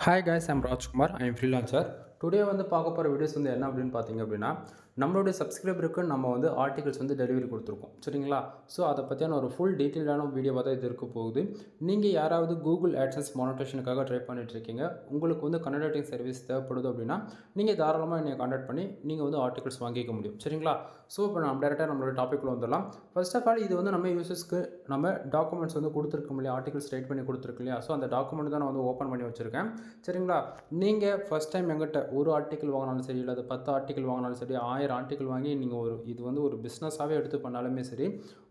Hi guys, I'm Rajkumar. I am freelancer. Today வந்து பார்க்க போகிற வீடியோஸ் வந்து என்ன அப்படின்னு பார்த்தீங்க அப்படின்னா, நம்மளுடைய சப்ஸ்கிரைபருக்கு நம்ம வந்து ஆர்டிகல்ஸ் வந்து டெலிவரி கொடுத்துருக்கோம், சரிங்களா? ஸோ அதை பற்றியான ஒரு ஃபுல் டீட்டெயிலான வீடியோவாக தான் இது இருக்க போகுது. நீங்கள் யாராவது கூகுள் ஆட்சன்ஸ் மானிட்டேஷனுக்காக ட்ரை பண்ணிட்டுருக்கீங்க, உங்களுக்கு வந்து கன்சல்டிங் சர்வீஸ் தேவைப்படுது அப்படின்னா, நீங்கள் தாராளமாக என்னை கான்டாக்ட் பண்ணி நீங்கள் வந்து ஆர்டிகல்ஸ் வாங்கிக்க முடியும், சரிங்களா? ஸோ இப்போ நம்ம டேரெக்டாக நம்மளோட டாப்பிக்கில் வந்துடலாம். ஃபர்ஸ்ட் ஆஃப் ஆல், இது வந்து நம்ம யூசர்ஸ்க்கு நம்ம டாக்குமெண்ட்ஸ் வந்து கொடுத்துருக்கோம் இல்லையா, ஆர்டிகல்ஸ் ரைட் பண்ணி கொடுத்துருக்கு இல்லையா? ஸோ அந்த டாக்குமெண்ட் தான் நான் வந்து ஓப்பன் பண்ணி வச்சுருக்கேன், சரிங்களா? நீங்கள் ஃபஸ்ட் டைம் எங்கிட்ட ஒரு ஆர்டிக்கல் வாங்கினாலும் சரி, இல்லை 10 ஆர்டிக்கல் வாங்கினாலும் சரி, 1000 ஆர்டிக்கல் வாங்கி நீங்கள் இது வந்து ஒரு பிஸ்னஸாகவே எடுத்து பண்ணாலுமே சரி,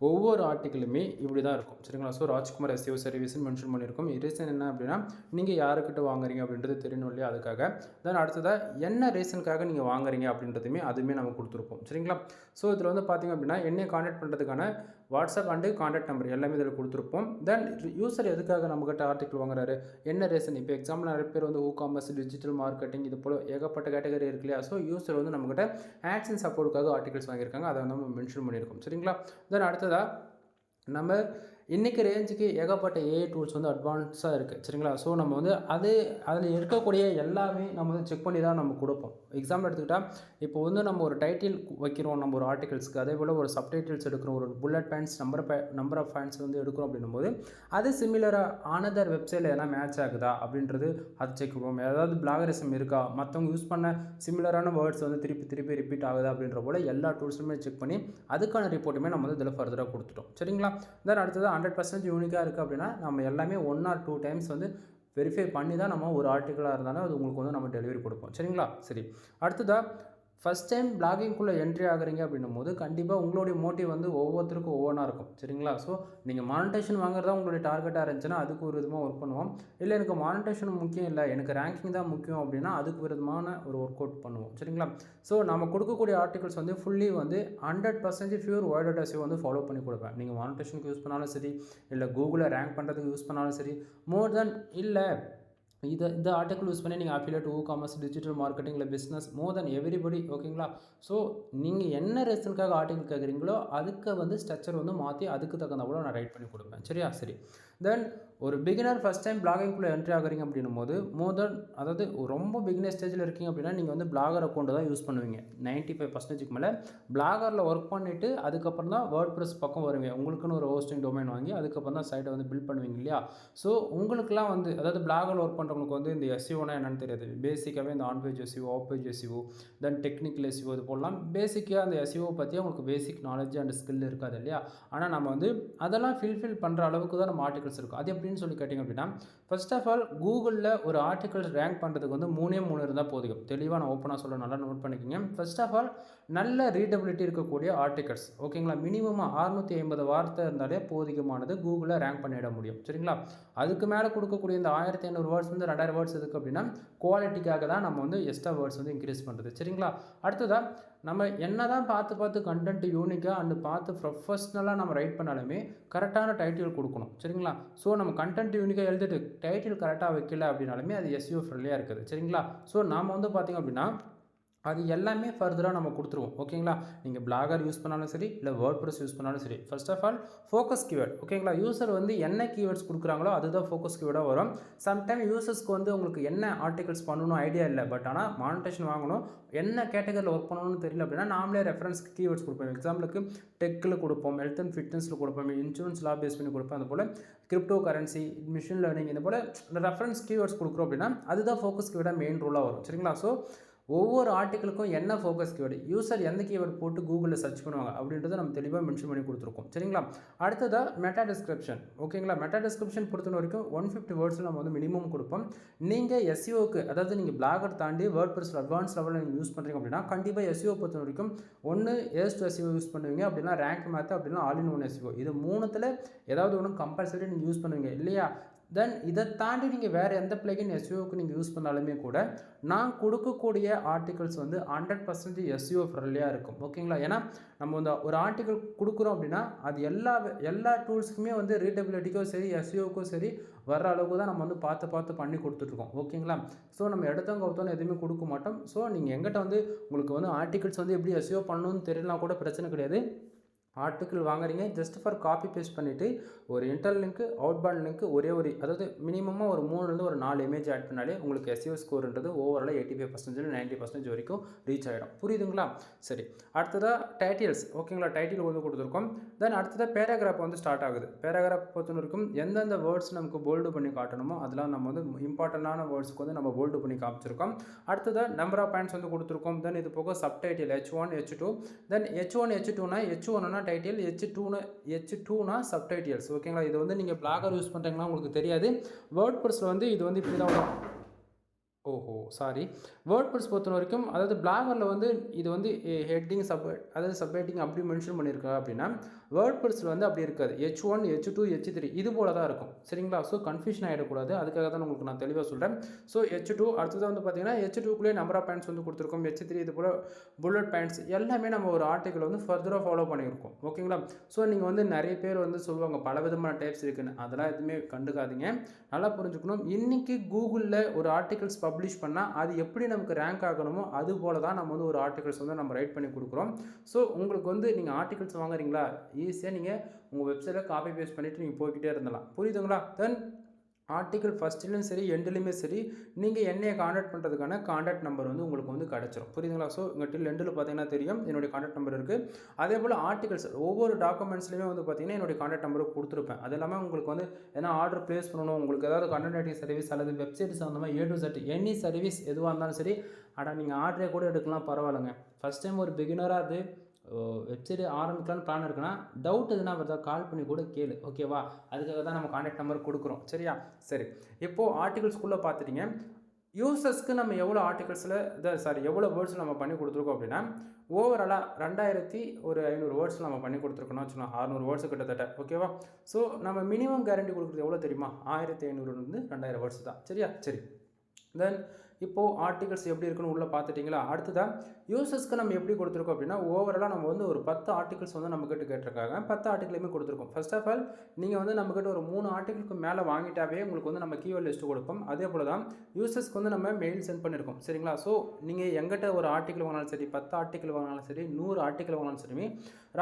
ஒவ்வொரு ஆர்டிக்கலுமே இப்படி தான் இருக்கும், சரிங்களா? ஸோ ராஜ்குமார் எஸ்இஓ சர்வீஸ்னு மென்ஷன் பண்ணியிருக்கோம். ரீசன் என்ன அப்படின்னா, நீங்கள் யாருக்கிட்ட வாங்குறீங்க அப்படின்றது தெரியணும் இல்லையா, அதுக்காக. தென் அடுத்ததாக என்ன ரீசனுக்காக நீங்கள் வாங்குறீங்க அப்படின்றதுமே அதுவுமே நம்ம கொடுத்துருப்போம், சரிங்களா? ஸோ இதில் வந்து பார்த்திங்க அப்படின்னா, என்னை கான்டாக்ட் பண்ணுறதுக்கான வாட்ஸ்அப் அண்டு கான்டாக்ட் நம்பர் எல்லாமே இதில் கொடுத்துருப்போம். தென் யூசர் எதுக்காக நம்மக்கிட்ட ஆர்டிக்கல் வாங்குறாரு, என்ன ரீசன்? இப்போ எக்ஸாம்பிள் நிறைய பேர் வந்து காமர்ஸ், டிஜிட்டல் மார்க்கெட்டிங், இது போல் ஏகப்பட்ட கேட்டகரி இருக்கு இல்லையா? ஸோ யூசர் வந்து நம்மக்கிட்ட ஆட்சன்ஸ் சப்போர்ட்டுக்காக ஆர்டிகல்ஸ் வாங்கியிருக்காங்க, அதை நம்ம மென்ஷன் பண்ணியிருக்கோம், சரிங்களா? தென் அடுத்ததாக நம்ம இன்றைக்கி ரேஞ்சுக்கு ஏகப்பட்ட ஏஐ டூல்ஸ் வந்து அட்வான்ஸாக இருக்குது, சரிங்களா? ஸோ நம்ம வந்து அதில் இருக்கக்கூடிய எல்லாமே நம்ம வந்து செக் பண்ணி தான் நம்ம கொடுப்போம். எக்ஸாம்பிள் எடுத்துக்கிட்டால், இப்போ வந்து நம்ம ஒரு டைட்டில் வைக்கிறோம் நம்ம ஒரு ஆர்டிகல்ஸ்க்கு, அதே போல் ஒரு சப்டைட்டில்ஸ் எடுக்கிறோம், ஒரு bullet points, number of points வந்து எடுக்கிறோம் அப்படின்னும் போது, அது சிமிலராக ஆனதர் வெப்சைட்டில் எதனா மேட்ச் ஆகுதா அப்படின்றது அது செக் பண்ணுவோம். ஏதாவது பிளாகரிசம் இருக்கா, மற்றவங்க யூஸ் பண்ண சிமிலரான வேர்ட்ஸ் வந்து திருப்பி ரிப்பீட் ஆகுதா அப்படின்ற போல் எல்லா டூல்ஸுமே செக் பண்ணி அதுக்கான ரிப்போர்ட்டுமே நம்ம வந்து இதில் ஃபர்தராக கொடுத்துட்டோம், சரிங்களா? தென் அடுத்தது 100% யூனிக்காக இருக்குது அப்படின்னா, நம்ம எல்லாமே 1 or 2 டைம்ஸ் வந்து வெரிஃபை பண்ணி தான் நம்ம ஒரு ஆர்டிக்கலாக இருந்தாலும் அது உங்களுக்கு வந்து நம்ம டெலிவரி கொடுப்போம், சரிங்களா? சரி, அடுத்ததாக ஃபஸ்ட் டைம் பிளாகிங்குள்ளே என்ட்ரி ஆகுறீங்க அப்படின்னும் போது கண்டிப்பாக உங்களுடைய மோட்டிவ் வந்து ஒவ்வொருத்தருக்கும் ஒவ்வொன்றா இருக்கும், சரிங்களா? ஸோ நீங்கள் மானிட்டேஷன் வாங்குறதா உங்களுடைய டார்கெட்டாக இருந்துச்சுன்னா அதுக்கு ஒரு விதமாக ஒர்க் பண்ணுவோம். இல்லை எனக்கு மானிட்டேஷன் முக்கியம் இல்லை, எனக்கு ரேங்கிங் தான் முக்கியம் அப்படின்னா அதுக்கு விதமான ஒரு ஒர்க் அவுட் பண்ணுவோம், சரிங்களா? ஸோ நம்ம கொடுக்கக்கூடிய ஆர்டிகல்ஸ் வந்து ஃபுல்லி வந்து 100% பியூர் வேர்ட் எஸ்இஓ வந்து ஃபாலோ பண்ணி கொடுப்பேன். நீங்கள் மானிட்டேஷனுக்கு யூஸ் பண்ணாலும் சரி, இல்லை கூகுளில் ரேங்க் பண்ணுறதுக்கு யூஸ் பண்ணாலும் சரி, மோர் தென் இல்லை இந்த ஆர்டிக்கல் யூஸ் பண்ணி நீங்கள் அஃபிலியேட், காமர்ஸ், டிஜிட்டல் மார்க்கெட்டிங், இல்லை பிஸ்னஸ், மோர் தென் எவ்ரிபடி, ஓகேங்களா? ஸோ நீங்கள் என்ன ரீசனுக்காக ஆர்டிக்கல் கேட்குறீங்களோ அதுக்கு வந்து ஸ்ட்ரக்சர் வந்து மாற்றி அதுக்கு தகுந்தபோல் நான் ரைட் பண்ணி கொடுப்பேன், சரியா? சரி, தென் ஒரு பிகினர் ஃபஸ்ட் டைம் பிளாகிங்குள்ளே என்ட்ரி ஆகுறீங்க அப்படின்னும் போது மோர் தென், அதாவது ரொம்ப பிகினர் ஸ்டேஜில் இருக்கீங்க அப்படின்னா நீங்கள் வந்து பிளாகர் அக்கௌண்ட் தான் யூஸ் பண்ணுவீங்க. 95% மேலே பிளாகரில் ஒர்க் பண்ணிவிட்டு அதுக்கப்புறம் தான் வேர்ட் ப்ரெஸ் பக்கம் வருவீங்க. உங்களுக்குன்னு ஒரு ஹோஸ்டிங் டொமைன் வாங்கி அதுக்கப்புறம் தான் சைட்டை வந்து பில்ட் பண்ணுவீங்க இல்லையா? ஸோ உங்களுக்குலாம் வந்து, அதாவது பிளாகரில் ஒர்க் பண்ணுறவங்களுக்கு வந்து இந்த எஸ்இஓனா என்னென்னு தெரியாது. பேசிக்காகவே இந்த on page SEO, off page SEO, then technical SEO, இது போடலாம். பேசிக்காக அந்த எஸ்இஓ பற்றி உங்களுக்கு பேசிக் நாலேஜ் அண்ட் ஸ்கில் இருக்காது இல்லையா? ஆனால் நம்ம வந்து அதெல்லாம் ஃபில்ஃபில் பண்ணுற அளவுக்கு தான் நம்ம ஆர்டிகல்ஸ் இருக்கும். அது எப்படின்னு சொல்லி கேட்டிங்க அப்படின்னா, ஃபர்ஸ்ட் ஆஃப் ஆல் கூகுளில் ஒரு ஆர்டிகல் ரேங்க் பண்ணுறதுக்கு வந்து 3 இருந்தால் போதும். தெளிவாக நான் ஓப்பனாக சொல்ல, நல்லா நோட் பண்ணிக்கோங்க. ஃபர்ஸ்ட் ஆஃப் ஆல், நல்ல ரீடபிலிட்டி இருக்கக்கூடிய ஆர்டிகல்ஸ், ஓகேங்களா? மினிமமாக 650 வார்த்தை இருந்தாலே போதிகமானது கூகுளில் ரேங்க் பண்ணிட முடியும், சரிங்களா? அதுக்கு மேலே கொடுக்கக்கூடிய இந்த 1500 வேர்ட்ஸ் வந்து 2000 வேர்ட்ஸ் எதுக்கு அப்படின்னா குவாலிட்டிக்காக தான் நம்ம வந்து எக்ஸ்ட்ரா வேர்ட்ஸ் வந்து இன்க்ரீஸ் பண்ணுறது, சரிங்களா? அடுத்ததாக நம்ம என்ன தான் பார்த்து கண்டென்ட் யூனிக்காக அண்டு பார்த்து ப்ரொஃபஷ்னலாக நம்ம ரைட் பண்ணாலுமே கரெக்டான டைட்டில் கொடுக்கணும், சரிங்களா? ஸோ நம்ம கண்டென்ட் யூனிக்காக எழுதிட்டு டைட்டில் கரெக்டாக வைக்கல அப்படின்னாலுமே அது எஸ்இஓ ஃப்ரெண்ட்லியாக இருக்குது, சரிங்களா? ஸோ நாம் வந்து பார்த்திங்க அப்படின்னா அது எல்லாமே ஃபர்தராக நம்ம கொடுத்துருவோம், ஓகேங்களா? நீங்கள் பிளாகர் யூஸ் பண்ணாலும் சரி, இல்லை வேர்ட் ப்ரெஸ் யூஸ் பண்ணாலும் சரி, first of all focus keyword, ஓகேங்களா? யூசர் வந்து என்ன கீவேர்ட்ஸ் கொடுக்குறாங்களோ அதுதான் ஃபோக்கஸ் கீவேர்டாக வரும். சம்டைம் யூசர்ஸ்க்கு வந்து உங்களுக்கு என்ன ஆர்டிகல்ஸ் பண்ணணும் ஐடியா இல்லை, பட் ஆனால் மானிட்டேஷன் வாங்கணும், என்ன கேட்டகரியில் ஒர்க் பண்ணணும்னு தெரியல அப்படின்னா நாமளே ரெஃபரன்ஸ் கீவேர்ட்ஸ் கொடுப்போம். எக்ஸாம்பிளுக்கு டெக்கில் கொடுப்போம், ஹெல்த் அண்ட் ஃபிட்னஸில் கொடுப்போம், இன்சூரன்ஸ் லா பேஸ் பண்ணி கொடுப்போம், அது போல் கிரிப்டோ கரன்சி, மிஷின் லேர்னிங், இந்த போல் ரெஃபரன்ஸ் கீவேர்ட்ஸ் கொடுக்குறோம் அப்படின்னா அதுதான் ஃபோக்கஸ் கீவேர்டாக மெயின் ரூலாக வரும், சரிங்களா? ஸோ ஒவ்வொரு ஆர்டிக்கலுக்கும் என்ன ஃபோக்கஸ் கீவேர்டு, யூசர் எந்த கீவேர்டு போட்டு கூகுளில் சர்ச் பண்ணுவாங்க அப்படின்றத நம்ம தெளிவாக மென்ஷன் பண்ணி கொடுத்துருக்கோம், சரிங்களா? அடுத்ததாக மெட்டா டிஸ்கிரிப்ஷன், ஓகேங்களா? மெட்டா டிஸ்கிரிப்ஷன் பொறுத்த வரைக்கும் 150 வேர்ட்ஸில் நம்ம வந்து மினிமம் கொடுப்போம். நீங்கள் எஸ்இஓக்கு, அதாவது நீங்கள் பிளாகர் தாண்டி வேர்ட் ப்ரெஸ் அட்வான்ஸ் லெவலில் நீங்கள் யூஸ் பண்ணுறீங்க அப்படின்னா கண்டிப்பாக எஸ்இஓ பொறுத்த வரைக்கும் ஒன்று ஏஸ்ட் எஸ்இஓ யூஸ் பண்ணுவீங்க, அப்படின்னா ரேங்க் மேத், அப்படின்னா ஆல் இன் ஒன் எஸ்இஓ. இது மூணுத்தில் ஏதாவது ஒன்று கம்பல்சரி நீங்கள் யூஸ் பண்ணுவீங்க இல்லையா? தென் இதை தாண்டி நீங்கள் வேறு எந்த பிளகின் எஸ்இஓக்கு நீங்கள் யூஸ் பண்ணாலுமே கூட நான் கொடுக்கக்கூடிய ஆர்டிகல்ஸ் வந்து 100% எஸ்இஓ ஃப்ரெண்ட்லியாக இருக்கும், ஓகேங்களா? ஏன்னா நம்ம வந்து ஒரு ஆர்டிகல் கொடுக்குறோம் அப்படின்னா அது எல்லா டூல்ஸுக்குமே வந்து ரீடபிலிட்டிக்கும் சரி, எஸ்இஓக்கும் சரி வர அளவுக்கு தான் நம்ம வந்து பார்த்து பண்ணி கொடுத்துட்ருக்கோம், ஓகேங்களா? ஸோ நம்ம கவுத்தோன்னு எதுவுமே கொடுக்க மாட்டோம். ஸோ நீங்கள் எங்கிட்ட வந்து உங்களுக்கு வந்து ஆர்டிகல்ஸ் வந்து எப்படி எஸ்இஓ பண்ணணும்னு தெரியலனா கூட பிரச்சனை கிடையாது. ஆர்டிக்கிள் வாங்குறீங்க ஜஸ்ட் ஃபார் காப்பி பேஸ்ட் பண்ணிவிட்டு ஒரு இன்டர்னல் லிங்க்கு அவுட்பாண்ட் லிங்க்கு ஒரே ஒரு அதாவது மினிமமாக ஒரு 3லேருந்து ஒரு 4 இமேஜ் ஆட் பண்ணாலே உங்களுக்கு SEO ஸ்கோர்ன்றது ஓவராலாக 85% 90% வரைக்கும் ரீச் ஆகிடும். புரியுதுங்களா? சரி, அடுத்ததாக டைட்டில்ஸ். ஓகேங்களா? டைட்டில் வந்து கொடுத்துருக்கோம். தென் அடுத்ததாக பேராகிராஃப் வந்து ஸ்டார்ட் ஆகுது. பேராகிராஃப் பொறுத்த வரைக்கும் எந்தெந்த வேர்ட்ஸ் நமக்கு போல்டு பண்ணி காட்டணுமோ அதெல்லாம் நம்ம வந்து இம்பார்ட்டண்டான வேர்ட்ஸ்க்கு வந்து நம்ம போல்டு பண்ணி காமிச்சிருக்கோம். அடுத்ததாக நம்பர் ஆஃப் பாயிண்ட்ஸ் வந்து கொடுத்துருக்கோம். தென் இது போக சப்டைட்டில் H1 H2. தென் H1 H2னா H1னா டைட்டில், H2னா சப்டைட்டில்ஸ். ஓகேங்களா? இது வந்து நீங்கள் பிளாகர் யூஸ் பண்ணுறீங்கன்னா உங்களுக்கு தெரியாது. வேர்ட்பிரஸ்ல வந்து இது வந்து இப்படி தான் வரும். சாரி. வேர்ட்பிரஸ் பொறுத்த வரைக்கும் அதாவது பிளாகரில் வந்து இது வந்து ஹெட்டிங் அதாவது சப்ஹெட்டிங் அப்படி மென்ஷன் பண்ணியிருக்கா அப்படின்னா வேர்ட்பிரஸில் வந்து அப்படி இருக்காது. H1 H2 H3 இது போல தான் இருக்கும். சரிங்களா? ஸோ கன்ஃபியூஷன் ஆகிடக்கூடாது. அதுக்காக தான் உங்களுக்கு நான் தெளிவாக சொல்கிறேன். ஸோ H2 அடுத்ததாக வந்து பார்த்தீங்கன்னா H2குள்ளே நம்பர் ஆஃப் பாயிண்ட்ஸ் வந்து கொடுத்துருக்கோம். H3 இது போல் புல்லட் பாயிண்ட்ஸ் எல்லாமே நம்ம ஒரு ஆர்டிக்கல் வந்து ஃபர்தராக ஃபாலோ பண்ணியிருக்கோம். ஓகேங்களா? ஸோ நீங்கள் வந்து நிறைய பேர் வந்து சொல்லுவாங்க பல விதமான டைப்ஸ் இருக்குன்னு. அதெல்லாம் எதுவுமே கண்டுக்காதீங்க. நல்லா புரிஞ்சுக்கணும். இன்றைக்கி கூகுளில் ஒரு ஆர்டிகல்ஸ் பப்ளிஷ் பண்ணால் அது எப்படி நமக்கு ரேங்க் ஆகணுமோ அது போல தான் நம்ம வந்து ஒரு ஆர்டிகல்ஸ் வந்து நம்ம ரைட் பண்ணி கொடுக்குறோம். ஸோ உங்களுக்கு வந்து நீங்கள் ஆர்டிகல்ஸ் வாங்குறீங்களா, ஈஸியாக நீங்கள் உங்கள் வெப்சைட்டில் காப்பி பேஸ்ட் பண்ணிவிட்டு நீங்கள் போய்கிட்டே இருந்தலாம். புரியுதுங்களா? தென் ஆர்டிக்கல் ஃபஸ்ட்லேயும் சரி எண்டுலையுமே சரி நீங்கள் என்னையை காண்டாக்ட் பண்ணுறதுக்கான காண்டாக்ட் நம்பர் வந்து உங்களுக்கு வந்து கிடச்சிரும். புரியுதுங்களா? ஸோ இங்கே டில் எண்டில் பார்த்தீங்கன்னா தெரியும் என்னுடைய காண்டாக்ட் நம்பர் இருக்குது. அதே போல் ஆர்டிகல்ஸ் ஒவ்வொரு டாக்குமெண்ட்ஸ்லையுமே வந்து பார்த்தீங்கன்னா என்னுடைய காண்டாக்ட் நம்பர் கொடுத்துருப்பேன். அது இல்லாமல் உங்களுக்கு வந்து ஏன்னா ஆர்டர் ப்ளேஸ் பண்ணணும், உங்களுக்கு ஏதாவது கண்டென்ட் ரைட்டிங் சர்வீஸ் அல்லது வெப்சைட் சம்மந்தமாக A to Z any service எதுவாக இருந்தாலும் சரி, ஆனால் நீங்கள் ஆர்டரே கூட எடுக்கலாம், பரவாயில்லைங்க. ஃபஸ்ட் டைம் ஒரு பிகினராக அது வெப்சைட் ஆரம்பிக்கலான்னு பிளான் இருக்குன்னா டவுட் எதுனா வருதா கால் பண்ணி கூட கேளு. ஓகேவா? அதுக்காக தான் நம்ம காண்டாக்ட் நம்பர் கொடுக்குறோம். சரியா? சரி, இப்போது ஆர்டிகல்ஸ்குள்ளே பார்த்துட்டிங்க. யூசர்ஸ்க்கு நம்ம எவ்வளோ எவ்வளோ வேர்ட்ஸ் நம்ம பண்ணி கொடுத்துருக்கோம் அப்படின்னா ஓவராலாக 2500 வேர்ட்ஸ் நம்ம பண்ணி கொடுத்துருக்கோம்னு வச்சுக்கோங்க. 600 வேர்ட்ஸ் கிட்டத்தட்ட. ஓகேவா? ஸோ நம்ம மினிமம் கேரண்டி கொடுக்குறது எவ்வளோ தெரியுமா? 1500 2000 வேர்ட்ஸ் தான். சரியா? சரி, தென் இப்போது ஆர்டிகல்ஸ் எப்படி இருக்குன்னு உள்ளே பார்த்துட்டிங்களா? அடுத்ததான் யூசர்ஸ்க்கு நம்ம எப்படி கொடுத்துருக்கோம் அப்படின்னா ஓவராலாக நம்ம வந்து ஒரு 10 ஆர்டிகல்ஸ் வந்து நம்மக்கிட்ட கேட்டிருக்காங்க. 10 ஆர்டிகலையுமே கொடுத்துருக்கோம். ஃபர்ஸ்ட் ஆஃப் ஆல் நீங்கள் வந்து நம்மக்கிட்ட ஒரு 3 ஆர்டிகளுக்கு மேலே வாங்கிட்டாவே உங்களுக்கு வந்து நம்ம கீவேர்ட் லிஸ்ட்டு கொடுப்போம். அதே போல் தான் யூசர்ஸ்க்கு வந்து நம்ம மெயில் சென்ட் பண்ணியிருக்கோம். சரிங்களா? ஸோ நீங்கள் எங்கிட்ட ஒரு ஆர்டிக்கல் வாங்கினாலும் சரி, 10 ஆர்டிக்கல் வாங்கினாலும் சரி, 100 ஆர்டிக்கல் வாங்கினாலும் சரி,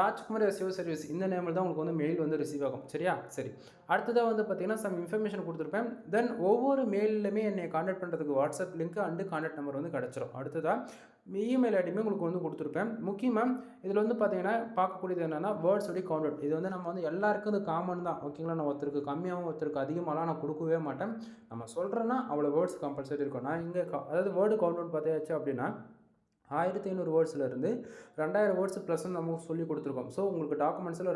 ராஜ்குமார் SEO சர்வீஸ் இந்த நேமில் தான் உங்களுக்கு வந்து மெயில் வந்து ரிசீவ் ஆகும். சரியா? சரி, அடுத்ததாக வந்து பார்த்தீங்கன்னா சம் இன்ஃபர்மேஷன் கொடுத்துருப்பேன். தென் ஒவ்வொரு மெயிலுமே என்னை காண்டாக்ட் பண்ணுறதுக்கு WhatsApp link and contact number வந்து கிடச்சிரும். அடுத்ததாக இமெயில் ஐடியுமே உங்களுக்கு வந்து கொடுத்துருப்பேன். முக்கியமாக இதில் வந்து பார்த்தீங்கன்னா பார்க்கக்கூடியது என்னென்னா வேர்ட்ஸோடைய கவுண்ட். இது வந்து நம்ம வந்து எல்லாருக்கும் இது காமன் தான். ஓகேங்களா? நான் ஒருத்தருக்கு கம்மியாகவும் ஒருத்தருக்கு அதிகமாகலாம் நான் கொடுக்கவே மாட்டேன். நம்ம சொல்கிறேன்னா அவ்வளோ வேர்ட்ஸ் கம்பல்சரி இருக்கும். நான் இங்கே அதாவது வேர்டு கவுண்ட் பார்த்தாச்சு அப்படின்னா 1500 வேர்ட்ஸ்லேருந்து 2000 வேர்ட்ஸ் ப்ளஸ் நம்ம சொல்லி கொடுத்துருக்கோம். ஸோ உங்களுக்கு டாக்குமெண்ட்ஸில்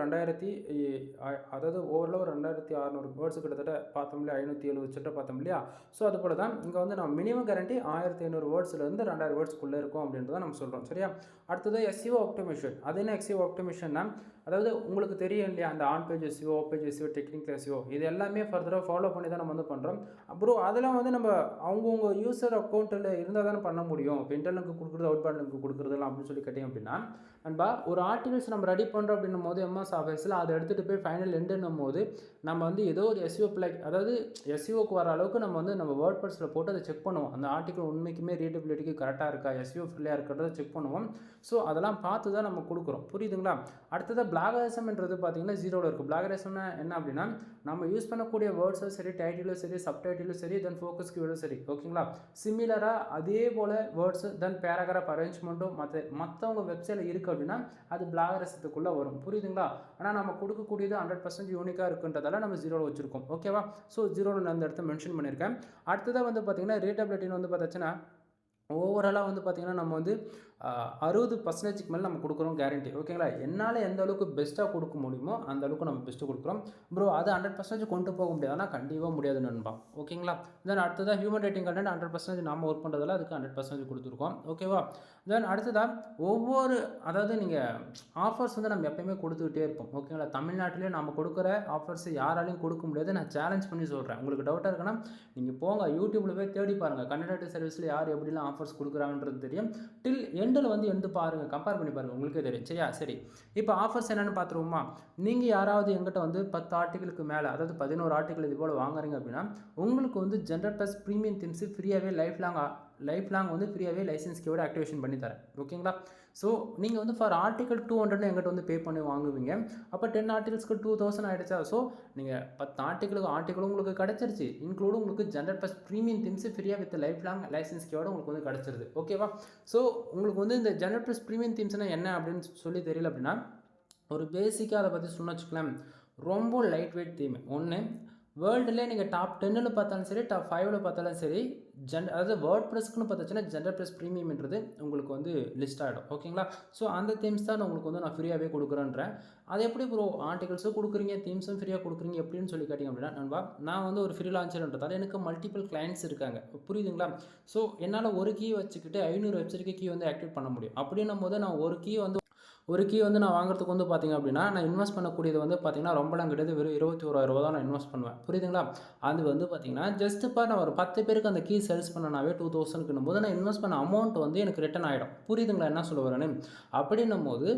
அதாவது ஓவரால் ஒரு 2600 வேர்ட்ஸ் கிட்டத்தட்ட பார்த்தோம் இல்லையா? 570 சிட்ட பார்த்தோம் இல்லையா? ஸோ அது போல தான் இங்கே வந்து நம்ம மினிமம் கேரண்டி 1500 வேர்ட்ஸ்லேருந்து 2000 வேர்ட்ஸ்க்குள்ளே இருக்கும் அப்படின்றத நம்ம சொல்கிறோம். சரியா? அடுத்தது SEO ஆப்டிமேஷன். அது என்ன SEO ஆப்டிமேஷன்னா அதாவது உங்களுக்கு தெரியும் இல்லையா? அந்த on page SEO, off page SEO, technical SEO இது எல்லாமே ஃபர்தராக ஃபாலோ பண்ணி தான் நம்ம வந்து பண்ணுறோம். அப்புறம் அதெல்லாம் வந்து நம்ம அவங்கவுங்க யூசர் அக்கௌண்ட்டில் இருந்தால் தானே பண்ண முடியும். இப்போ இன்டர்னலுக்கு கொடுக்குறது அவுட்பாண்ட் லிங்க் கொடுக்குறதுலாம் அப்படின்னு சொல்லி கேட்டிங்க அப்படின்னா நண்பா ஒரு ஆர்டிகல்ஸ் நம்ம ரெடி பண்ணுறோம் அப்படின்னும் போது MS ஆஃபீஸில் அதை எடுத்துகிட்டு போய் ஃபைனல் எண்டுன்னும் போது நம்ம வந்து ஏதோ ஒரு SEO அதாவது SEOக்கு வர அளவுக்கு நம்ம வந்து நம்ம வேர்ட்பிரஸில் போட்டு அதை செக் பண்ணுவோம். அந்த ஆர்டிகல் உண்மைக்குமே ரீடபிலிட்டிக்கு கரெக்டாக இருக்கா, SEO ஃப்ரீயாக இருக்கிறத செக் பண்ணுவோம். ஸோ அதெல்லாம் பார்த்து தான் நம்ம கொடுக்குறோம். புரியுதுங்களா? அடுத்தது பிளாகரிசம்ன்றது பார்த்தீங்கன்னா 0ல் இருக்குது. பிளாகரிசம்னா என்ன அப்படின்னா நம்ம யூஸ் பண்ணக்கூடிய வேர்ட்ஸும் சரி, டைட்டிலும் சரி, சப்டைட்டிலும் சரி, தென் ஃபோக்கஸ் கீவேர்டும் சரி. ஓகேங்களா? சிமிலராக அதே போல் வேர்ட்ஸு தென் பேராகிராஃப் அரேஞ்ச்மெண்ட்டும் மற்றவங்க வெப்சைட்டில் இருக்குது அப்படின்னா அது பிளாகரிசத்துக்குள்ளே வரும். புரியுதுங்களா? ஆனால் நம்ம கொடுக்கக்கூடியது 100% யூனிக்காக இருக்குன்றதால நம்ம 0ல் வச்சுருக்கோம். ஓகேவா? ஸோ 0ல் நான் அந்த இடத்த மென்ஷன் பண்ணியிருக்கேன். அடுத்ததாக வந்து பார்த்தீங்கன்னா ரீடபிலிட்டின்னு வந்து பார்த்தாச்சுன்னா ஓவராலாக வந்து பார்த்திங்கன்னா நம்ம வந்து 60% மேலே நம்ம கொடுக்குறோம் கேரண்டி. ஓகேங்களா? என்னால் எந்த அளவுக்கு பெஸ்ட்டாக கொடுக்க முடியுமோ அந்த அளவுக்கு நம்ம பெஸ்ட்டு கொடுக்குறோம். ப்ரோ அது 100% கொண்டு போக முடியாது, ஆனால் கண்டிப்பாக முடியாது நண்பா. ஓகேங்களா? தென் அடுத்ததாக ஹியூமன் ரேட்டிங் கண்டென்ட் 100% நம்ம ஒர்க் பண்ணுறதால அதுக்கு 100% கொடுத்துருக்கோம். ஓகேவா? தென் அடுத்ததாக அதாவது நீங்கள் ஆஃபர்ஸ் வந்து நம்ம எப்போயுமே கொடுத்துக்கிட்டே இருப்போம். ஓகேங்களா? தமிழ்நாட்டிலே நம்ம கொடுக்குற ஆஃபர்ஸ் யாராலையும் கொடுக்க முடியாது. நான் சேலஞ்ச் பண்ணி சொல்கிறேன். உங்களுக்கு டவுட்டாக இருக்குன்னா நீங்கள் போங்க யூடியூப்பில் போய் தேடி பாருங்கள். கண்டென்ட் ரைட்டிங் சர்வீஸில் யார் எப்படிலாம் ஆஃபர்ஸ் கொடுக்குறாங்கன்றது தெரியும். டில் எண்டில் வந்து எடுத்து பாருங்கள், கம்பேர் பண்ணி பாருங்கள், உங்களுக்கே தெரியும். சரியா? சரி, இப்போ ஆஃபர்ஸ் என்னென்னு பார்த்துருவோமா? நீங்கள் யாராவது எங்கிட்ட வந்து 10 ஆர்டிகளுக்கு மேலே அதாவது 11 ஆர்டிகல் இது போல் வாங்குறீங்க அப்படின்னா உங்களுக்கு வந்து ஜென்ரல் ப்ளஸ் ப்ரீமியம் தீம்ஸு ஃப்ரீயாகவே லைஃப் லாங் வந்து ஃப்ரீயாகவே லைசன்ஸ் கீயோட ஆக்டிவேஷன் பண்ணி தரேன். ஓகேங்களா? ஸோ நீங்கள் வந்து ஃபார் ஆர்டிகல் 200 எங்கிட்ட வந்து பே பண்ணி வாங்குவீங்க. அப்போ 10 ஆர்டிகல்ஸ்க்கு 2000 ஆகிடுச்சா? ஸோ நீங்கள் 10 ஆர்டிகளும் உங்களுக்கு கிடச்சிருச்சு. இன்க்ளூடும் உங்களுக்கு ஜென்ரல் ப்ளஸ் ப்ரீமியம் தீம்ஸு ஃப்ரீயாக வித் லைஃப் லாங் லைசன்ஸ் கீயோட உங்களுக்கு வந்து கிடச்சிருது. ஓகேவா? ஸோ உங்களுக்கு வந்து இந்த ஜென்ரல் ப்ளஸ் ப்ரீமியம் தீம்ஸ்னால் என்ன அப்படின்னு சொல்லி தெரியல அப்படின்னா, ஒரு பேசிக்காக அதை பற்றி சொன்ன வச்சுக்கலாம். ரொம்ப லைட் வெயிட் தீம் ஒன்று. வேர்ல்டுலேயே நீங்கள் டாப் 10ல் பார்த்தாலும் சரி, டாப் 5ல் பார்த்தாலும் சரி, அதாவது வேர்ட் ப்ரெஸ்க்குன்னு பார்த்தாச்சுன்னா ஜென்ரல் ப்ளஸ் ப்ரீமியம்ன்றது உங்களுக்கு வந்து லிஸ்ட் ஆகிடும். ஓகேங்களா? ஸோ அந்த தீம்ஸ் தான் உங்களுக்கு வந்து நான் ஃப்ரீயாகவே கொடுக்குறேன்றேன். அது எப்படி ப்ரோ ஆர்டிகல்ஸும் கொடுக்குறீங்க, தீம்ஸும் ஃப்ரீயாக கொடுக்குறீங்க எப்படின்னு சொல்லி கேட்டிங்க அப்படின்னா, நண்பா நான் வந்து ஒரு ஃப்ரீ லான்ச்சர்ன்றதால எனக்கு மல்டிபிள் கிளைண்ட்ஸ் இருக்காங்க. புரியுதுங்களா? ஸோ என்னால் ஒரு கீ வச்சுக்கிட்டு 500 வெப்சைட்டுக்கு கீ வந்து ஆக்டிவேட் பண்ண முடியும். அப்படின்னும் போது நான் ஒரு கீ வந்து நான் வாங்குறதுக்கு வந்து பார்த்திங்க அப்படின்னா, நான் இன்வெஸ்ட் பண்ணக்கூடியது வந்து பார்த்திங்கன்னா ரொம்பலாம் கிடையாது. வெறும் 21,000 தான் நான் இன்வெஸ்ட் பண்ணுவேன். புரியுதுங்களா? அது வந்து பார்த்திங்கன்னா ஜஸ்ட் நான் ஒரு 10 பேருக்கு அந்த கீ சேல்ஸ் பண்ணனாவே 2000க்குன்னும் போது நான் இன்வெஸ்ட் பண்ண அமௌண்ட் வந்து எனக்கு ரிட்டர்ன் ஆகிடும். புரியுதுங்களா என்ன சொல்ல வரேன்னு? அப்படின்னும் போது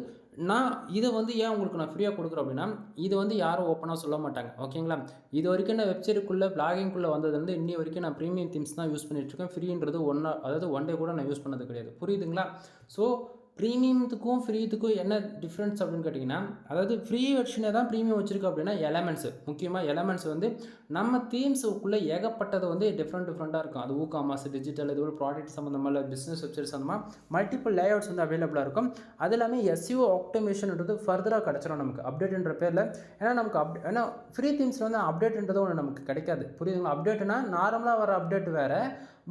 நான் இதை வந்து ஏன் உங்களுக்கு நான் ஃப்ரீயாக கொடுக்குறேன் அப்படின்னா, இது வந்து யாரும் ஓப்பனாக சொல்ல மாட்டாங்க. ஓகேங்களா? இது வரைக்கும் நான் வெப்சைட்டுக்குள்ளே பிளாகிங்குள்ளே வந்ததுலேருந்து இன்னி வரைக்கும் நான் ப்ரீமியம் தீம்ஸ் தான் யூஸ் பண்ணிகிட்ருக்கேன். ஃப்ரீன்றது அதாவது ஒன் டே கூட நான் யூஸ் பண்ணது கிடையாது. புரியுதுங்களா? ஸோ ப்ரீமியத்துக்கும் ஃப்ரீத்துக்கும் என்ன டிஃப்ரென்ஸ் அப்படின்னு கேட்டிங்கன்னா, அதாவது ஃப்ரீ வெர்ஷனே தான் ப்ரீமியம் வச்சுருக்கு அப்படின்னா எலமெண்ட்ஸு, முக்கியமாக எலமெண்ட்ஸ் வந்து நம்ம தீம்ஸுக்குள்ளே ஏகப்பட்டது வந்து டிஃப்ரெண்ட்டாக இருக்கும். அது ஊகாமாஸ், டிஜிட்டல், இது ஒரு ப்ராடக்ட் சம்மந்தமாக பிஸ்னஸ் வெப்சைட் சம்மந்தமாக மல்டிபிள் லேஅவுட்ஸ் வந்து அவைலபிளாக இருக்கும். அது எல்லாமே எஸ்இஓ ஆப்டிமேஷன்ன்றது ஃபர்தராக கிடச்சிடும் நமக்கு அப்டேட்ன்ற பேரில். ஏன்னா நமக்கு ஏன்னா ஃப்ரீ தீம்ஸில் வந்து அப்டேட்ன்றது ஒன்று நமக்கு கிடைக்காது. புரியுதுங்களா? அப்டேட்னா நார்மலாக வர அப்டேட் வேறு.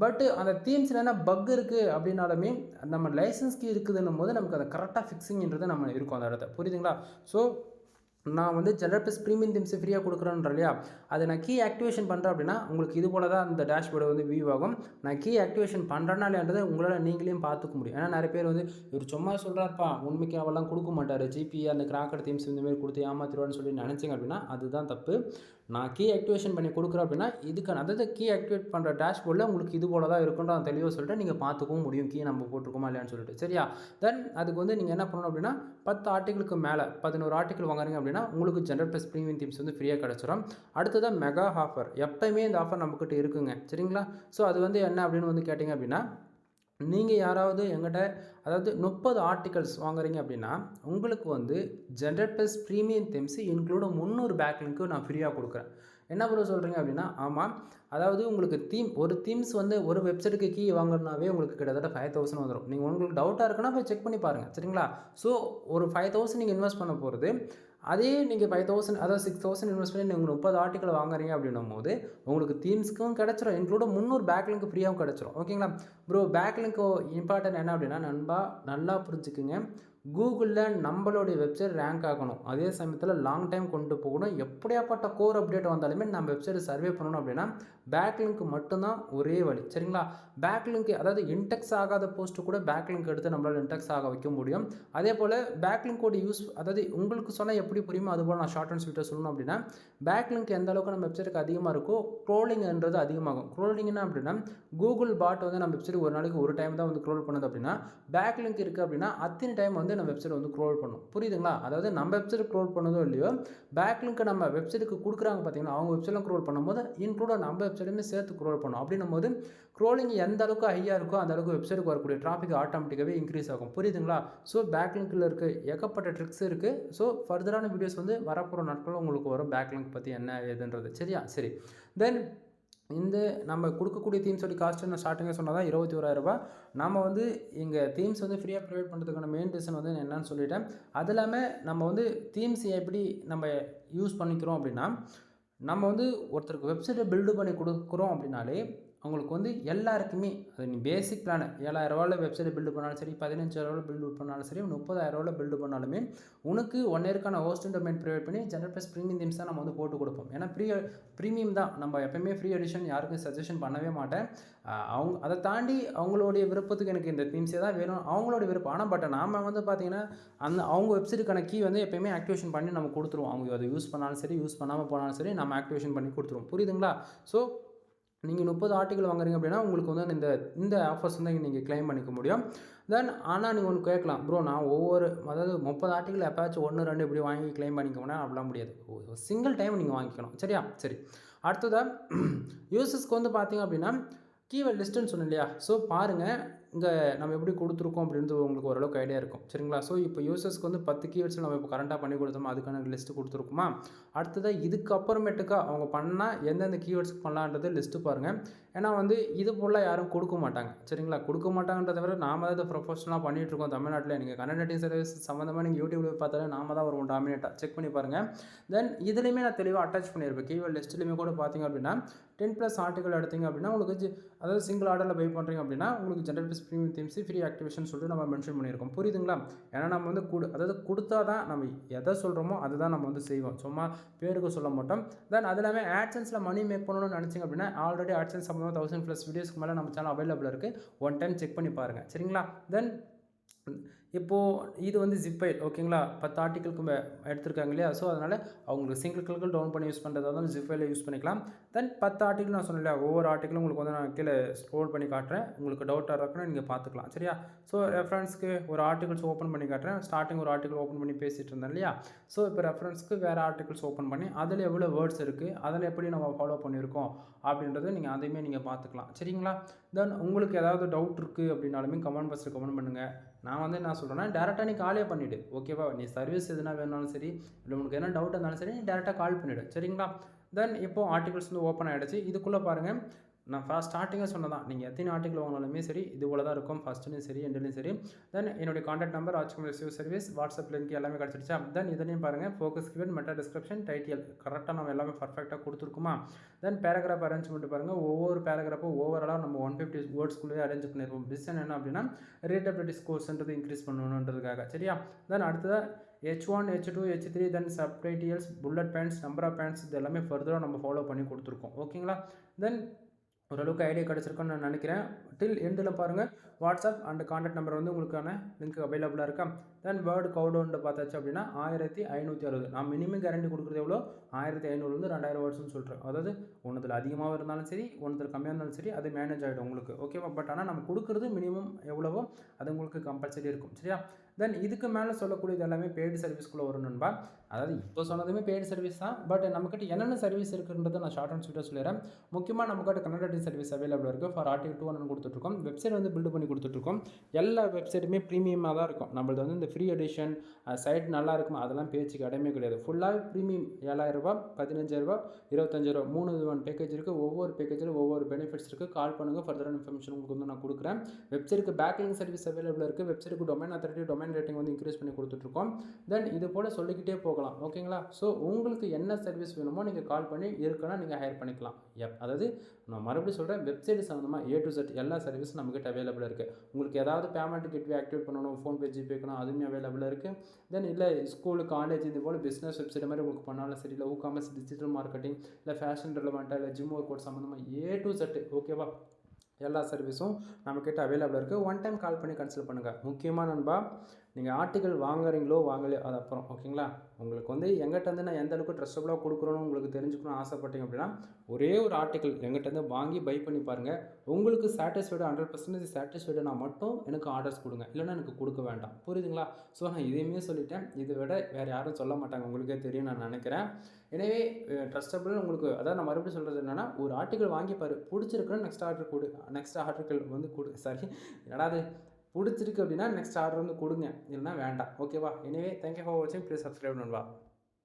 பட் அந்த தீம்ஸில் என்ன பக் இருக்குது அப்படின்னாலுமே நம்ம லைசன்ஸ்க்கு இருக்குதுன்னும் போது நமக்கு அதை கரெக்டாக ஃபிக்ஸிங்கிறது நம்ம இருக்கும் அந்த இடத்த. புரியுதுங்களா? ஸோ நான் வந்து ஜென்ரல் ப்ளஸ் ப்ரீமியம் தீம்ஸ் ஃப்ரீயாக கொடுக்குறேன்ற இல்லையா, அதை நான் கீ ஆக்டிவேஷன் பண்ணுறேன் அப்படின்னா உங்களுக்கு இது போல தான் அந்த டேஷ்போர்டு வந்து வியூ ஆகும். நான் கீ ஆக்டிவேஷன் பண்ணுறேனாலேன்றதை உங்களால் நீங்களையும் பார்த்துக்க முடியும். ஏன்னா நிறைய பேர் வந்து இவர் சும்மா சொல்கிறாருப்பா, உண்மைக்கு அவெல்லாம் கொடுக்க மாட்டார், ஜிபி அந்த கிராக்கர் தீம்ஸ் இந்தமாரி கொடுத்து ஏமாத்திடுவான்னு சொல்லி நினச்சிங்க அப்படின்னா அதுதான் தப்பு. நான் கீ ஆக்டிவேஷன் பண்ணி கொடுக்குறேன் அப்படின்னா இதுக்கான அதாவது கீ ஆக்டிவேட் பண்ணுற டேஷ்போர்டில் உங்களுக்கு இது போல தான் இருக்குன்ற நான் தெளிவாக சொல்லிட்டு நீங்கள் பார்த்துக்கவும் முடியும் கீ நம்ம போட்டிருக்கோமா இல்லையான்னு சொல்லிட்டு. சரியா? தென் அதுக்கு வந்து நீங்கள் என்ன பண்ணணும் அப்படின்னா 10 ஆர்டிகளுக்கு மேலே 11 ஆர்டிகல் வாங்குறீங்க அப்படின்னா உங்களுக்கு ஜென்ரல் ப்ளஸ் ப்ரீமியம் தீம்ஸ் வந்து ஃப்ரீயாக கிடச்சிடும். அடுத்ததான் மெகா ஆஃபர். எப்போயுமே இந்த ஆஃபர் நம்மக்கிட்ட இருக்குங்க. சரிங்களா? ஸோ அது வந்து என்ன அப்படின்னு வந்து கேட்டிங்க அப்படின்னா, நீங்கள் யாராவது எங்கிட்ட அதாவது 30 ஆர்டிகல்ஸ் வாங்குறீங்க அப்படின்னா உங்களுக்கு வந்து general plus premium themes include 300 பேக்லிங்க்கு நான் ஃப்ரீயாக கொடுக்குறேன். என்ன ப்ரோ சொல்கிறீங்க அப்படின்னா, ஆமாம், அதாவது உங்களுக்கு ஒரு தீம்ஸ் வந்து ஒரு வெப்சைட்டுக்கு கீ வாங்கினாவே உங்களுக்கு கிட்டத்தட்ட 5000 வந்துடும். நீங்கள் உங்களுக்கு டவுட்டாக இருக்குன்னா போய் செக் பண்ணி பாருங்கள். சரிங்களா? ஸோ ஒரு 5000 நீங்கள் இன்வெஸ்ட் பண்ண போகிறது, அதே நீங்கள் 5000 அதாவது 6000 இன்வெஸ்ட் பண்ணி நீங்கள் 30 ஆர்டிகல் வாங்குறீங்க அப்படின்னும் போது உங்களுக்கு தீம்ஸ்க்கும் கிடச்சிரும், இன்க்ளூட் 300 பேக்லிங்க் ஃப்ரீயாகவும் கிடச்சிரும். ஓகேங்களா ப்ரோ? பேக்லிங்க் இம்பார்ட்டன்ட் என்ன அப்படின்னா நண்பா நல்லா புரிஞ்சுக்குங்க. கூகுளில் நம்மளுடைய வெப்சைட் ரேங்க் ஆகணும், அதே சமயத்தில் லாங் டைம் கொண்டு போகணும். எப்படியாப்பட்ட கோர் அப்டேட் வந்தாலுமே நம்ம வெப்சைட்டை சர்வே பண்ணணும் அப்படின்னா பேக்லிங்க் மட்டும்தான் ஒரே வழி. சரிங்களா? பேக்லிங்க் அதாவது இன்டெக்ஸ் ஆகாத போஸ்ட்டு கூட பேக்லிங்க் எடுத்து நம்மளால் இன்டெக்ஸ் ஆக வைக்க முடியும். அதே போல் பேக்லிங்கோட யூஸ் அதாவது உங்களுக்கு சொன்னால் எப்படி புரியுமோ அதுபோல் நான் ஷார்ட் அண்ட் ஸ்வீட்டாக சொல்லணும் அப்படின்னா, பேக்லிங்க் எந்த அளவுக்கு நம்ம வெப்சைட்டுக்கு அதிகமாக இருக்கோ க்ரோலிங்ன்றது அதிகமாகும். க்ரோலிங்னா அப்படின்னா கூகுள் பாட் வந்து நம்ம வெப்சைட் ஒரு நாளைக்கு ஒரு டைம் தான் வந்து க்ரோல் பண்ணுது அப்படின்னா, பேக்லிங்க் இருக்குது அப்படின்னா அத்தனை டைம் வந்து நம்ம வெப்சைட் வந்து க்ரோல் பண்ணும். புரியுதுங்களா? அதாவது நம்ம வெப்சைட் க்ரோல் பண்ணதோ இல்லையோ பேக்லிங்க் நம்ம வெப்சைட்டுக்கு கொடுக்குறாங்க பார்த்தீங்கன்னா, அவங்க வெப்சைட்லாம் க்ரோல் பண்ணும்போது இன்க்ளூட் நம்ம வெப்சைட்டுமே சேர்த்து க்ரோல் பண்ணும். அப்படின்னும் போது க்ரோலிங் எந்த அளவுக்கு ஹையாக இருக்கோ அந்த அளவுக்கு வெப்சைட்டுக்கு வரக்கூடிய டிராஃபிக் ஆட்டோமேட்டிக்காகவே இன்க்ரீஸ் ஆகும். புரியுதுங்களா? ஸோ பேக்லிங்கில் இருக்க ஏகப்பட்ட ட்ரிக்ஸ் இருக்குது. ஸோ ஃபர்தரான வீடியோஸ் வந்து வரப்போகிற நாட்களில் உங்களுக்கு வரும் பேக்லிங்க் பற்றி என்ன ஏதுன்றது. சரியா? சரி. தென் இந்த நம்ம கொடுக்கக்கூடிய தீம்ஸோட காஸ்ட்டு நான் ஸ்டார்டிங்காக சொன்னால் தான் 21,000 நம்ம வந்து எங்கள் தீம்ஸ் வந்து ஃப்ரீயாக ப்ரொவைட் பண்ணுறதுக்கான மெயின் ரீசன் வந்து என்னன்னு சொல்லிட்டேன். அது இல்லாமல் நம்ம வந்து தீம்ஸ் எப்படி நம்ம யூஸ் பண்ணிக்கிறோம் அப்படின்னா, நம்ம வந்து ஒருத்தருக்கு வெப்சைட்டை பில்டு பண்ணி கொடுக்குறோம் அப்படின்னாலே அவங்களுக்கு வந்து எல்லாருக்குமே அது நீ பேசிக் பிளான் 7,000 வெப்சைட் பில்டு பண்ணாலும் சரி, 15,000 பில்டு பண்ணாலும் சரி, 30,000 பில்டு பண்ணாலுமே உனக்கு 1 இயருக்கான ஹோஸ்டிங் டொமைன் ப்ரொவைட் பண்ணி ஜென்ரல் ப்ளஸ் ப்ரீமியம் தீம்ஸ் தான் நம்ம வந்து போட்டு கொடுப்போம். ஏன்னா ப்ரீமியம் தான் நம்ம எப்போயுமே ஃப்ரீ எடிஷன் யாருக்கும் சஜஷன் பண்ணவே மாட்டேன். அதை தாண்டி அவங்களுடைய விருப்பத்துக்கு எனக்கு இந்த தீம்ஸே தான் வேணும் அவங்களோட விருப்பம். ஆனால் பட் நாம் வந்து பார்த்திங்கன்னா அவங்க வெப்சைட்டுக்கான கீ வந்து எப்போயுமே ஆக்டிவேஷன் பண்ணி நம்ம கொடுத்துருவோம். அவங்க அதை யூஸ் பண்ணாலும் சரி, யூஸ் பண்ணாமல் போனாலும் சரி, நம்ம ஆக்டிவேஷன் பண்ணி கொடுத்துருவோம். புரியுதுங்களா? ஸோ நீங்கள் 30 ஆர்டிகல் வாங்குறீங்க அப்படின்னா உங்களுக்கு வந்து இந்த ஆஃபர்ஸ் வந்து நீங்கள் கிளைம் பண்ணிக்க முடியும். தென் ஆனால் நீங்கள் ஒன்று கேட்கலாம், ப்ரோ நான் அதாவது 30 ஆர்டிகல் எப்போயாச்சும் 1 2 இப்படி வாங்கி கிளைம் பண்ணிக்கோங்கன்னா அப்படிலாம் முடியாது. சிங்கிள் டைம் நீங்கள் வாங்கிக்கணும். சரியா? சரி. அடுத்ததாக யூசர்ஸ்க்கு வந்து பார்த்திங்க அப்படின்னா கீவேர்ட் லிஸ்ட்டுன்னு சொன்னேன் இல்லையா? ஸோ பாருங்கள், இங்கே நம்ம எப்படி கொடுத்துருக்கோம் அப்படின்றது உங்களுக்கு ஓரளவுக்கு ஐடியா இருக்கும். சரிங்களா? ஸோ இப்போ யூசர்ஸ்க்கு வந்து 10 கீவேர்ட்ஸ் நம்ம இப்போ கரண்ட்டாக பண்ணி கொடுத்தோமா, அதுக்கான லிஸ்ட்டு கொடுத்துருக்குமா? அடுத்ததாக இதுக்கு அப்புறமேட்டுக்கா அவங்க பண்ணால் எந்தெந்த கீவேர்ட்ஸ்க்கு பண்ணலான்றது லிஸ்ட்டு பாருங்கள். ஏன்னா வந்து இது போல் யாரும் கொடுக்க மாட்டாங்க. சரிங்களா? கொடுக்க மாட்டாங்கன்றத விட நாம தான் இதை ப்ரொஃபஷனலாக பண்ணிகிட்ருக்கோம் தமிழ்நாட்டில். நீங்கள் கண்டென்ட் ரைட்டிங் சர்வீஸ் சம்மந்தமாக நீங்கள் யூடியூப்ல பார்த்தாலே நாம தான் வருவோம் டாமினேட்டாக. செக் பண்ணி பாருங்கள். தென் இதுலேயுமே நான் தெளிவாக அட்டாச் பண்ணியிருப்பேன். கீவேர்ட் லிஸ்ட்லேயுமே கூட பார்த்தீங்க அப்படின்னா 10+ ஆர்டிகல் எடுத்தீங்க அப்படின்னா உங்களுக்கு அதாவது சிங்கிள் ஆர்டரில் பை பண்ணுறீங்க அப்படின்னா உங்களுக்கு general premium themes free activation சொல்லிட்டு நம்ம மென்ஷன் பண்ணியிருக்கோம். புரியுதுங்களா? ஏன்னா நம்ம வந்து அதாவது கொடுத்தா தான் நம்ம எதை சொல்கிறோமோ அதுதான் நம்ம வந்து செய்வோம். சும்மா பேருக்கு சொல்ல மாட்டோம். தென் அது இல்லாமல் ஆட்சன்ஸில் மணி மேக் பண்ணணும்னு நினச்சிங்க அப்படின்னா ஆல்ரெடி ஆட்சன்ஸ் சம்மந்தமாக 1000+ வீடியோஸ்க்கு மேலே நம்ம சேனல் அவைலபிள் இருக்குது. ஒன் டைம் செக் பண்ணி பாருங்கள். சரிங்களா? தென் இப்போது இது வந்து ஜிப் ஃபைல் ஓகேங்களா? 10 ஆர்டிகளுக்கு எடுத்திருக்காங்க இல்லையா? ஸோ அதனால் அவங்களுக்கு சிங்கிள் கிளிக்கில் டவுன் பண்ணி யூஸ் பண்ணுறதா இருந்தாலும் ஜிப் ஃபைலை யூஸ் பண்ணிக்கலாம். தென் 10 ஆர்டிகல் நான் சொன்னேன் இல்லையா? ஒவ்வொரு ஆர்டிகளும் உங்களுக்கு வந்து நான் கீழே ஸ்க்ரோல் பண்ணி காட்டுறேன். உங்களுக்கு டவுட்டாக இருக்குன்னு நீங்கள் பார்த்துக்கலாம். சரியா? ஸோ ரெஃபரன்ஸ்க்கு ஒரு ஆர்டிகல்ஸ் ஓப்பன் பண்ணி காட்டுறேன். ஸ்டார்டிங் ஒரு ஆர்டிகல் ஓப்பன் பண்ணி பேசிகிட்டு இருந்தேன் இல்லையா? ஸோ இப்போ ரெஃபரன்ஸ்க்கு வேறு ஆர்டிகல்ஸ் ஓப்பன் பண்ணி அதில் எவ்வளோ வேர்ட்ஸ் இருக்குது, அதில் எப்படி நம்ம ஃபாலோ பண்ணியிருக்கோம் அப்படின்றத நீங்கள் அதையுமே நீங்கள் பார்த்துக்கலாம். சரிங்களா? தென் உங்களுக்கு ஏதாவது டவுட் இருக்குது அப்படின்னாலுமே கமெண்ட் பாக்ஸில் கமெண்ட் பண்ணுங்கள். நான் வந்து என்ன சொல்கிறேன்னா, டேரெக்டாக நீ காலே பண்ணிவிடு. ஓகேவா? நீ சர்வீஸ் எதுனா வேணுனாலும் சரி, இல்லை உனக்கு என்ன டவுட் இருந்தாலும் சரி, நீ டேரெக்டாக கால் பண்ணிவிடு. சரிங்களா? தென் இப்போது ஆர்டிகல்ஸ் வந்து ஓப்பன் ஆகிடுச்சு. இதுக்குள்ளே பாருங்கள், நான் ஸ்டார்டிங்காக சொன்னதான், நீங்கள் எத்தனை ஆர்டிகல் வாங்கினாலுமே சரி இது போல தான் இருக்கும். ஃபஸ்ட்டுலையும் சரி எண்ட்லையும் சரி. தென் என்னுடைய contact number, Rajkumar SEO service, WhatsApp link எல்லாமே கிடச்சிருச்சா? தென் இதுலேயும் பாருங்கள், focus keyword, meta description, title கரெக்டாக நம்ம எல்லாமே பர்ஃபெக்டாக கொடுத்துருக்குமா? தென் பேராகிராஃப் அரேஞ்ச்மெண்ட் பாருங்கள். ஒவ்வொரு பேராகிராஃபும் ஓவராலாக நம்ம 150 வேர்ட்ஸ்குள்ளேயே அரேஞ்ச் பண்ணியிருப்போம். ரீசன் என்ன அப்படின்னா ரீடபிலிட்டி ஸ்கோர்ஸ்ன்றது இன்க்ரீஸ் பண்ணணுன்றதுக்காக. சரியா? தென் அடுத்ததாக H1, H2, H3 then subtitles, bullet points, number of points இது எல்லாமே ஃபர்தராக நம்ம ஃபாலோ பண்ணி கொடுத்துருக்கோம். ஓகேங்களா? தென் ஓரளவுக்கு ஐடியா கிடச்சிருக்குன்னு நான் நினைக்கிறேன். டில் எண்டில் பாருங்கள், வாட்ஸ்அப் அண்ட் கான்டாக்ட் நம்பர் வந்து உங்களுக்கான லிங்க் அவைலபிளாக இருக்கா? தென் வேர்டு கவுடவுன் பார்த்தாச்சு அப்படின்னா 1560. நான் மினிமம் கேரண்டி கொடுக்குறது எவ்வளோ? 1500 2000 வேர்ட்ஸ்னு சொல்கிறேன். அதாவது ஒன்றுத்தில் அதிகமாக இருந்தாலும் சரி, ஒன்றுத்தில் கம்மியாக இருந்தாலும் சரி, அது மேனேஜ் ஆகிடும் உங்களுக்கு. ஓகேவா? பட் ஆனால் நம்ம கொடுக்குறது மினிமம் எவ்வளவோ அது உங்களுக்கு கம்பல்சரி இருக்கும். சரியா? தென் இதுக்கு மேலே சொல்லக்கூடியது எல்லாமே பெய்டு சர்வீஸ்க்குள்ளே வரும் நண்பா. அதாவது இப்போ சொன்னதுமே பெய்டு சர்வீஸ் தான். பட் நம்மக்கிட்ட என்னென்ன சர்வீஸ் இருக்குன்றதை நான் ஷார்ட் அண்ட் ஸ்வீட்டாக சொல்லிடுறேன். முக்கியமாக நம்மக்கிட்ட கன்னட சர்வீஸ் அவைலபிள் இருக்குது. ஃபார் ஆர்டிகல் 200 கொடுத்துட்ருக்கோம். வெப்சைட் வந்து பில்டு பண்ணி கொடுத்துட்ருக்கோம். எல்லா வெப்சைட்டுமே ப்ரீமியமாக தான் இருக்கும். நம்மளது வந்து இந்த ஃப்ரீ எடிஷன் சைட் நல்லா இருக்குமா அதெல்லாம் பேச்சுக்கு இடமே கிடையாது. ஃபுல்லாக ப்ரீமியம் 7000 15,000 25,000 3 விதமான பேக்கேஜ் இருக்குது. ஒவ்வொரு பேக்கேஜில் ஒவ்வொரு பெனிஃபிட்ஸ் இருக்குது. கால் பண்ணுங்கள், ஃபர்தரான இன்ஃபர்மேஷன் உங்களுக்கு வந்து நான் கொடுக்குறேன். வெப்சைட்டுக்கு பேக்லிங் சர்வீஸ் அவைலபிள் இருக்குது. வெப்சைட்டுக்கு டொமைன் அத்தாரிட்டி, டொமைன் ரேட்டிங் வந்து இன்க்ரீஸ் பண்ணி கொடுத்துட்ருக்கோம். தென் இது போல் சொல்லிக்கிட்டே போகலாம். ஓகேங்களா? ஸோ உங்களுக்கு என்ன சர்வீஸ் வேணுமோ நீங்கள் கால் பண்ணி இருக்குன்னா நீங்கள் ஹையர் பண்ணிக்கலாம். அதாவது நான் மறுபடியும் சொல்கிறேன், வெப்சைட் சம்மந்தமாக A to Z எல்லா சர்வீஸும் நம்மகிட்ட அவைலபிள் இருக்குது. உங்களுக்கு ஏதாவது பேமெண்ட் கேட்வே ஆக்டிவேட் பண்ணணும், ஃபோன்பே ஜிபேக்கணும், அதுவுமே அவைலபிளாக இருக்குது. தென் இல்லை ஸ்கூலு காலேஜ் இது போல் பிஸ்னஸ் வெப்சைட் மாதிரி உங்களுக்கு பண்ணாலும் சரி, இல்லை காமர்ஸ் டிஜிட்டல் மார்க்கெட்டிங், இல்லை ஃபேஷன் ரெலவெண்ட்டாக, இல்லை ஜிம் ஒர்க் அவுட் சம்மந்தமாக A to Z ஓகேவா? எல்லா சர்வீஸும் நம்மக்கிட்ட அவைலபிளாக இருக்குது. ஒன் டைம் கால் பண்ணி கன்சல்ட் பண்ணுங்கள். முக்கியமாக நண்பா, நீங்கள் ஆர்டிகல் வாங்குறீங்களோ வாங்கலையோ அது அப்புறம். ஓகேங்களா? உங்களுக்கு வந்து எங்கிட்டேருந்து நான் எந்த அளவுக்கு ட்ரஸ்டபுளாக கொடுக்குறோன்னு உங்களுக்கு தெரிஞ்சுக்கணும்னு ஆசைப்பட்டீங்க அப்படின்னா ஒரே ஒரு ஆர்டிக்கல் எங்கிட்டேருந்து வாங்கி பை பண்ணி பாருங்கள். உங்களுக்கு சாட்டிஸ்ஃபைடு 100% சாட்டிஸ்ஃபைடுனா மட்டும் எனக்கு ஆர்டர்ஸ் கொடுங்க, இல்லைன்னா எனக்கு கொடுக்க வேண்டாம். புரியுதுங்களா? ஸோ நான் இதையுமே சொல்லிட்டேன். இதை விட வேறு யாரும் சொல்ல மாட்டாங்க, உங்களுக்கே தெரியும் நான் நினைக்கிறேன். எனவே ட்ரஸ்டபுள் உங்களுக்கு அதாவது நான் மறுபடியும் சொல்கிறது என்னென்னா, ஒரு ஆர்டிக்கல் வாங்கி பாரு, பிடிச்சிருக்குன்னு நெக்ஸ்ட் ஆர்டிக்கல் வந்து சாரி என்னடாது பிடிச்சிருக்கு அப்படின்னா நெக்ஸ்ட் ஆர்டர் வந்து கொடுங்க, இல்லைனா வேண்டாம். ஓகேவா? எனவே தேங்க்யூ ஃபார் வாட்சிங். ப்ளீஸ் சப்ஸ்கிரைப் நண்பா.